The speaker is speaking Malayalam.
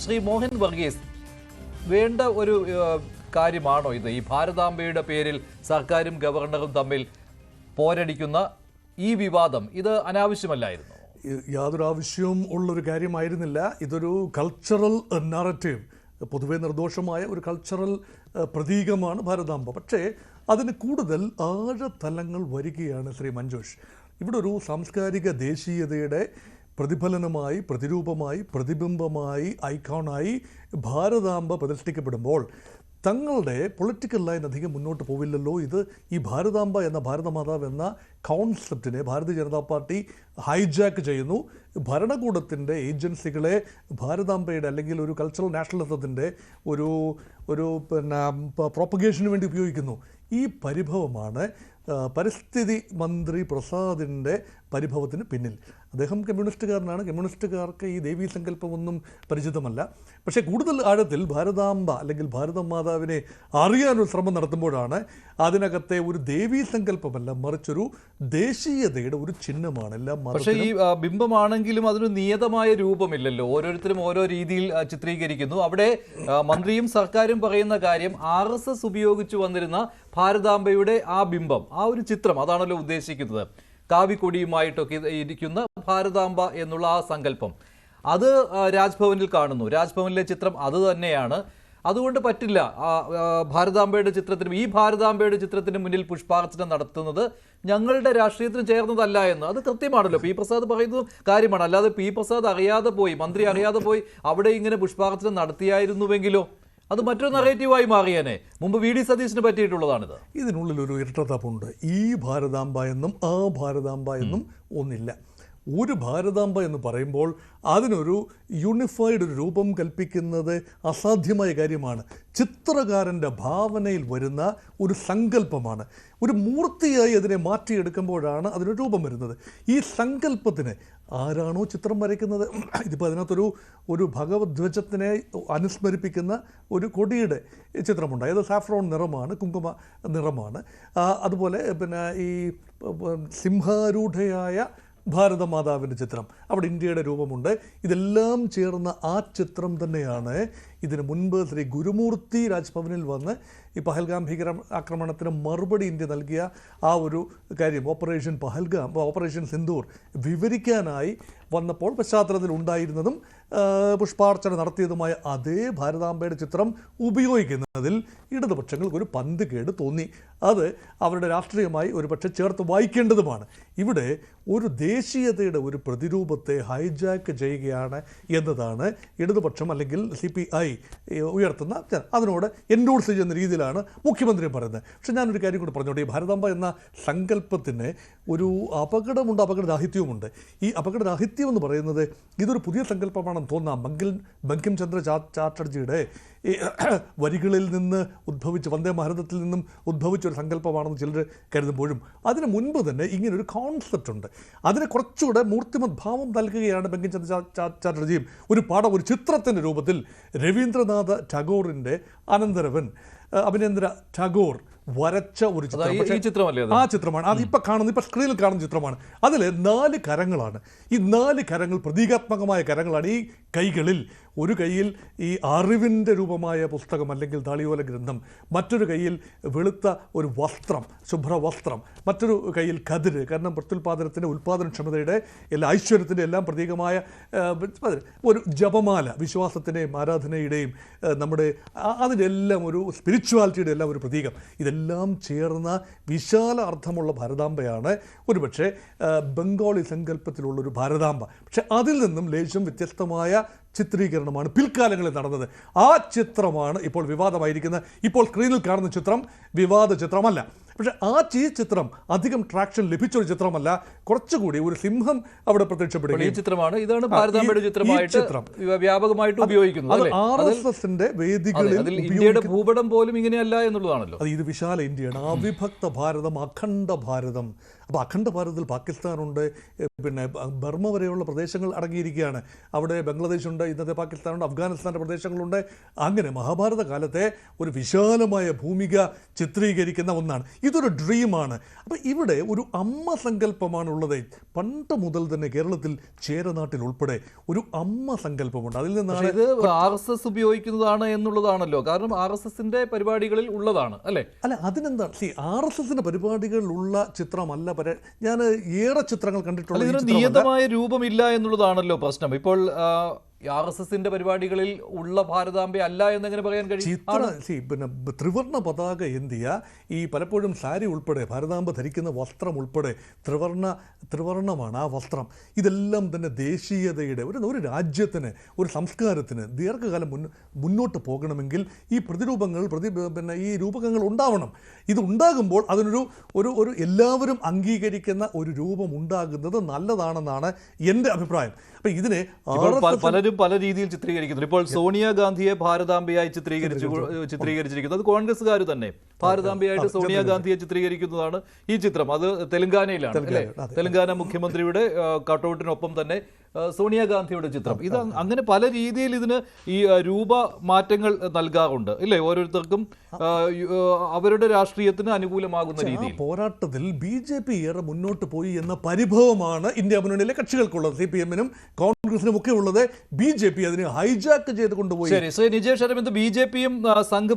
ശ്രീ മോഹൻ വർഗീസ്, വേണ്ട ഒരു കാര്യമാണോ ഇത്? ഈ ഭാരതാംബയുടെ പേരിൽ സർക്കാരും ഗവർണറും തമ്മിൽ പോരടിക്കുന്ന ഈ വിവാദം ഇത് അനാവശ്യമല്ലായിരുന്നു? യാതൊരു ആവശ്യവും ഉള്ളൊരു കാര്യമായിരുന്നില്ല. ഇതൊരു കൾച്ചറൽ നറേറ്റീവ്, പൊതുവെ നിർദോഷമായ ഒരു കൾച്ചറൽ പ്രതീകമാണ് ഭാരതാംബ. പക്ഷേ അതിന് കൂടുതൽ ആഴതലങ്ങൾ വരികയാണ് ശ്രീ മഞ്ജുഷ്. ഇവിടെ ഒരു സാംസ്കാരിക ദേശീയതയുടെ പ്രതിഫലനമായി, പ്രതിരൂപമായി, പ്രതിബിംബമായി, ഐക്കോണായി ഭാരതാംബ പ്രതിഷ്ഠിക്കപ്പെടുമ്പോൾ തങ്ങളുടെ പൊളിറ്റിക്കൽ ലൈൻ അധികം മുന്നോട്ട് പോവില്ലല്ലോ. ഇത് ഈ ഭാരതാംബ എന്ന ഭാരതമാതാവ് എന്ന കോൺസെപ്റ്റിനെ ഭാരതീയ ജനതാ പാർട്ടി ഹൈജാക്ക് ചെയ്യുന്നു. ഭരണകൂടത്തിൻ്റെ ഏജൻസികളെ ഭാരതാംബയുടെ അല്ലെങ്കിൽ ഒരു കൾച്ചറൽ നാഷണലിസത്തിൻ്റെ ഒരു പ്രോപ്പഗേഷന് വേണ്ടി ഉപയോഗിക്കുന്നു. ഈ പരിഭവമാണ് പരിസ്ഥിതി മന്ത്രി പ്രസാദിൻ്റെ പരിഭവത്തിന് പിന്നിൽ. അദ്ദേഹം കമ്മ്യൂണിസ്റ്റുകാരനാണ്. കമ്മ്യൂണിസ്റ്റുകാർക്ക് ഈ ദേവീ സങ്കല്പമൊന്നും പരിചിതമല്ല. പക്ഷേ കൂടുതൽ ആഴത്തിൽ ഭാരതാംബ അല്ലെങ്കിൽ ഭാരതമാതാവിനെ അറിയാനൊരു ശ്രമം നടത്തുമ്പോഴാണ് അതിനകത്തെ ഒരു ദേവീ സങ്കല്പമല്ല, മറിച്ചൊരു ദേശീയതയുടെ ഒരു ചിഹ്നമാണ്. എല്ലാം പക്ഷേ ഈ ബിംബമാണെങ്കിലും അതിന് നിയതമായ രൂപമില്ലല്ലോ. ഓരോരുത്തരും ഓരോ രീതിയിൽ ചിത്രീകരിക്കുന്നു. അവിടെ മന്ത്രിയും സർക്കാരും പറയുന്ന കാര്യം RSS ഉപയോഗിച്ചു വന്നിരുന്ന ഭാരതാംബയുടെ ആ ബിംബം, ആ ഒരു ചിത്രം, അതാണല്ലോ ഉദ്ദേശിക്കുന്നത്. കാവിക്കൊടിയുമായിട്ടൊക്കെ ഇരിക്കുന്ന ഭാരതാംബ എന്നുള്ള ആ സങ്കല്പം അത് രാജ്ഭവനിൽ കാണുന്നു. രാജ്ഭവനിലെ ചിത്രം അത് തന്നെയാണ്. അതുകൊണ്ട് പറ്റില്ല ഭാരതാംബയുടെ ചിത്രത്തിനും ഈ ഭാരതാംബയുടെ ചിത്രത്തിന് മുന്നിൽ പുഷ്പാർച്ചന നടത്തുന്നത് ഞങ്ങളുടെ രാഷ്ട്രീയത്തിന് ചേർന്നതല്ല എന്ന്. അത് കൃത്യമാണല്ലോ. പി പ്രസാദ് പറയുന്നത് കാര്യമാണ്. അല്ലാതെ പി പ്രസാദ് അറിയാതെ പോയി, മന്ത്രി അറിയാതെ പോയി അവിടെ ഇങ്ങനെ പുഷ്പാർച്ചന നടത്തിയായിരുന്നുവെങ്കിലോ അത് മറ്റൊരു നറേറ്റീവായി മാറിയേനെ. മുമ്പ് VD സതീശന് പറ്റിയിട്ടുള്ളതാണിത്. ഇതിനുള്ളിലൊരു ഇരട്ടത്താപ്പുണ്ട്. ഈ ഭാരതാംബ എന്നും ആ ഭാരതാംബ എന്നും ഒന്നില്ല. ഒരു ഭാരതാംബ എന്ന് പറയുമ്പോൾ അതിനൊരു യൂണിഫൈഡ് ഒരു രൂപം കൽപ്പിക്കുന്നത് അസാധ്യമായ കാര്യമാണ്. ചിത്രകാരൻ്റെ ഭാവനയിൽ വരുന്ന ഒരു സങ്കല്പമാണ്. ഒരു മൂർത്തിയായി അതിനെ മാറ്റിയെടുക്കുമ്പോഴാണ് അതിനൊരു രൂപം വരുന്നത്. ഈ സങ്കല്പത്തിന് ആരാണോ ചിത്രം വരയ്ക്കുന്നത്, ഇതിപ്പോൾ അതിനകത്തൊരു ഭഗവധ്വജത്തിനെ അനുസ്മരിപ്പിക്കുന്ന ഒരു കൊടിയുടെ ചിത്രമുണ്ട്. അത് സാഫ്രോൺ നിറമാണ്, കുങ്കുമ നിറമാണ്. അതുപോലെ ഈ സിംഹാരൂഢയായ ഭാരതമാതാവിൻ്റെ ചിത്രം, അവിടെ ഇന്ത്യയുടെ രൂപമുണ്ട്. ഇതെല്ലാം ചേർന്ന ആ ചിത്രം തന്നെയാണ് ഇതിനു മുൻപ് ശ്രീ ഗുരുമൂർത്തി രാജ്ഭവനിൽ വന്ന് ഈ പഹൽഗാം ഭീകര ആക്രമണത്തിന് മറുപടി ഇന്ത്യ നൽകിയ ആ ഒരു കാര്യം, ഓപ്പറേഷൻ പഹൽഗാം, ഓപ്പറേഷൻ സിന്ദൂർ വിവരിക്കാനായി വന്നപ്പോൾ പശ്ചാത്തലത്തിൽ ഉണ്ടായിരുന്നതും പുഷ്പാർച്ചന നടത്തിയതുമായ അതേ ഭാരതാംബയുടെ ചിത്രം ഉപയോഗിക്കുന്നതിൽ ഇടതുപക്ഷങ്ങൾക്കൊരു പന്തുകേട് തോന്നി. അത് അവരുടെ രാഷ്ട്രീയമായി ഒരു പക്ഷേ ചേർത്ത് വായിക്കേണ്ടതുമാണ്. ഇവിടെ ഒരു ദേശീയതയുടെ ഒരു പ്രതിരൂപത്തെ ഹൈജാക്ക് ചെയ്യുകയാണ് എന്നതാണ് ഇടതുപക്ഷം അല്ലെങ്കിൽ CPI ഉയർത്തുന്ന, അതിനോട് എൻഡോഴ്സ് ചെയ്യുന്ന രീതിയിലാണ് മുഖ്യമന്ത്രി പറയുന്നത്. പക്ഷേ ഞാനൊരു കാര്യം കൂടി പറഞ്ഞോട്ടെ. ഈ ഭാരതാംബ എന്ന സങ്കല്പത്തിന് ഒരു അപകടമുണ്ട്, അപകടരാഹിത്യവുമുണ്ട്. ഈ അപകടരാഹിത്യം എന്ന് പറയുന്നത് ഇതൊരു പുതിയ സങ്കല്പമാണെന്ന് തോന്നാം. ബങ്കിം ചന്ദ്ര ചാറ്റർജിയുടെ വരികളിൽ നിന്ന് ഉദ്ഭവിച്ച്, വന്ദേ ഭാരതത്തിൽ നിന്നും ഉദ്ഭവിച്ചൊരു സങ്കല്പമാണെന്ന് ചിലർ കരുതുമ്പോഴും അതിന് മുൻപ് തന്നെ ഇങ്ങനൊരു കോൺസെപ്റ്റ് ഉണ്ട്. അതിന് കുറച്ചുകൂടെ മൂർത്തിമത് ഭാവം നൽകുകയാണ് ബങ്കിം ചന്ദ്ര ചാറ്റർജിയും. ഒരു ചിത്രത്തിൻ്റെ രൂപത്തിൽ രവീന്ദ്രനാഥ ടാഗോറിൻ്റെ അനന്തരവൻ അഭിനേന്ദ്ര ടാഗോർ വരച്ച ഒരു ചിത്രം, ആ ചിത്രമാണ്. അത് ഇപ്പം സ്ക്രീനിൽ കാണുന്ന ചിത്രമാണ്. അതിൽ 4 കരങ്ങളാണ്. ഈ 4 കരങ്ങൾ പ്രതീകാത്മകമായ കരങ്ങളാണ്. ഈ കൈകളിൽ ഒരു കൈയിൽ ഈ അറിവിൻ്റെ രൂപമായ പുസ്തകം അല്ലെങ്കിൽ താളിയോല ഗ്രന്ഥം, മറ്റൊരു കൈയിൽ വെളുത്ത ഒരു വസ്ത്രം, ശുഭ്രവസ്ത്രം, മറ്റൊരു കൈയിൽ കതിര്, കാരണം പ്രത്യുൽപാദനത്തിൻ്റെ ഉൽപാദനക്ഷമതയുടെ എല്ലാ ഐശ്വര്യത്തിൻ്റെ എല്ലാം പ്രതീകമായ ഒരു ജപമാല, വിശ്വാസത്തിൻ്റെയും ആരാധനയുടെയും നമ്മുടെ അതിനെല്ലാം ഒരു സ്പിരിച്വാലിറ്റിയുടെ എല്ലാം ഒരു പ്രതീകം. ഇതെല്ലാം ചേർന്ന വിശാല അർത്ഥമുള്ള ഭാരതാംബയാണ് ഒരുപക്ഷെ ബംഗാളി സങ്കല്പത്തിലുള്ളൊരു ഭാരതാംബ. പക്ഷെ അതിൽ നിന്നും ലേശം വ്യത്യസ്തമായ ചിത്രീകരണമാണ് പിൽക്കാലങ്ങളിൽ നടന്നത്. ആ ചിത്രമാണ് ഇപ്പോൾ വിവാദമായിരിക്കുന്നത്. ഇപ്പോൾ സ്ക്രീനിൽ കാണുന്ന ചിത്രം വിവാദ ചിത്രമല്ല. പക്ഷേ ആ ചിത്രം അധികം ട്രാക്ഷൻ ലഭിച്ചൊരു ചിത്രമല്ല. കുറച്ചുകൂടി ഒരു സിംഹം അവിടെ പ്രത്യക്ഷപ്പെടുകയും ഈ ചിത്രമാണ്. ഇതാണ് ഭാരതാംബയുടെ ചിത്രമായിട്ട് വ്യാപകമായിട്ട് ഉപയോഗിക്കുന്നത്. RSSന്റെ വേദികളിൽ ഇന്ത്യയുടെ ഭൂപടം പോലും ഇങ്ങനെയല്ല എന്നുള്ളതാണല്ലോ. ഇത് വിശാല ഇന്ത്യയാണ്. അവിഭക്ത ഭാരതം, അഖണ്ഡ ഭാരതം, അപ്പോൾ അഖണ്ഡ ഭാരതത്തിൽ പാകിസ്ഥാനുണ്ട്, പിന്നെ ബർമ്മ വരെയുള്ള പ്രദേശങ്ങൾ അടങ്ങിയിരിക്കുകയാണ്. അവിടെ ബംഗ്ലാദേശുണ്ട്, ഇന്നത്തെ പാകിസ്ഥാനുണ്ട്, അഫ്ഗാനിസ്ഥാൻ്റെ പ്രദേശങ്ങളുണ്ട്. അങ്ങനെ മഹാഭാരത കാലത്തെ ഒരു വിശാലമായ ഭൂമിക ചിത്രീകരിക്കുന്ന ഒന്നാണ്. ഇതൊരു ഡ്രീമാണ്. അപ്പോൾ ഇവിടെ ഒരു അമ്മ സങ്കല്പമാണുള്ളത്. പണ്ട് മുതൽ തന്നെ കേരളത്തിൽ ചേരനാട്ടിൽ ഉൾപ്പെടെ ഒരു അമ്മ സങ്കല്പമുണ്ട്. അതിൽ നിന്നാണ് ഇത് RSS ഉപയോഗിക്കുന്നതാണ് എന്നുള്ളതാണല്ലോ. കാരണം RSSന്റെ പരിപാടികളിൽ ഉള്ളതാണ് അല്ലേ? അല്ല, അതിനെന്താണ് RSSന്റെ പരിപാടികളിലുള്ള ചിത്രമല്ല. ഞാൻ ഏറെ ചിത്രങ്ങൾ കണ്ടിട്ടുള്ള ഇതിന് നിയതമായ രൂപമില്ല എന്നുള്ളതാണല്ലോ പ്രശ്നം. ഇപ്പോൾ RSSന്റെ പരിപാടികളിൽ ഉള്ള ഭാരതാംബ അല്ല എന്നെങ്ങനെ പറയാൻ കഴിയും? പിന്നെ ത്രിവർണ്ണ പതാക എന്തിയ ഈ പലപ്പോഴും സാരി ഉൾപ്പെടെ ഭാരതാംബ ധരിക്കുന്ന വസ്ത്രം ഉൾപ്പെടെ ത്രിവർണ്ണമാണ് ആ വസ്ത്രം. ഇതെല്ലാം തന്നെ ദേശീയതയുടെ ഒരു രാജ്യത്തിന്, ഒരു സംസ്കാരത്തിന് ദീർഘകാലം മുന്നോട്ട് പോകണമെങ്കിൽ ഈ പ്രതിരൂപങ്ങൾ പിന്നെ ഈ രൂപകങ്ങൾ ഉണ്ടാവണം. ഇത് ഉണ്ടാകുമ്പോൾ അതിനൊരു ഒരു എല്ലാവരും അംഗീകരിക്കുന്ന ഒരു രൂപം ഉണ്ടാകുന്നത് നല്ലതാണെന്നാണ് എൻ്റെ അഭിപ്രായം. അപ്പം ഇതിനെ പലരും പല രീതിയിൽ ചിത്രീകരിക്കുന്നു. ഇപ്പോൾ സോണിയാഗാന്ധിയെ ഭാരതാംബയായി ചിത്രീകരിച്ചിരിക്കുന്നത് അത് കോൺഗ്രസ്സുകാർ തന്നെ ഭാരതാംബയായിട്ട് സോണിയാഗാന്ധിയെ ചിത്രീകരിക്കുന്നതാണ് ഈ ചിത്രം. അത് തെലങ്കാനയിലാണ് അല്ലേ? തെലങ്കാന മുഖ്യമന്ത്രിയുടെ കട്ടൗട്ടിനൊപ്പം തന്നെ സോണിയാഗാന്ധിയുടെ ചിത്രം. ഇത് അങ്ങനെ പല രീതിയിൽ ഇതിന് ഈ രൂപ മാറ്റങ്ങൾ നൽകാറുണ്ട് ഇല്ലേ? ഓരോരുത്തർക്കും അവരുടെ രാഷ്ട്രീയത്തിന് അനുകൂലമാകുന്ന രീതിയിൽ. പോരാട്ടത്തിൽ BJP ഏറെ മുന്നോട്ട് പോയി എന്ന പരിഭവമാണ് ഇന്ത്യ മുന്നണിയിലെ കക്ഷികൾക്കുള്ളത്. CPM-നും കോൺഗ്രസിനും ഒക്കെ ഉള്ളത്. BJP അതിനെ ഹൈജാക്ക് ചെയ്ത് കൊണ്ടുപോയി. ശരി, ശ്രീ നിജേഷ് അരവിന്ദ്, BJP-യും സംഘ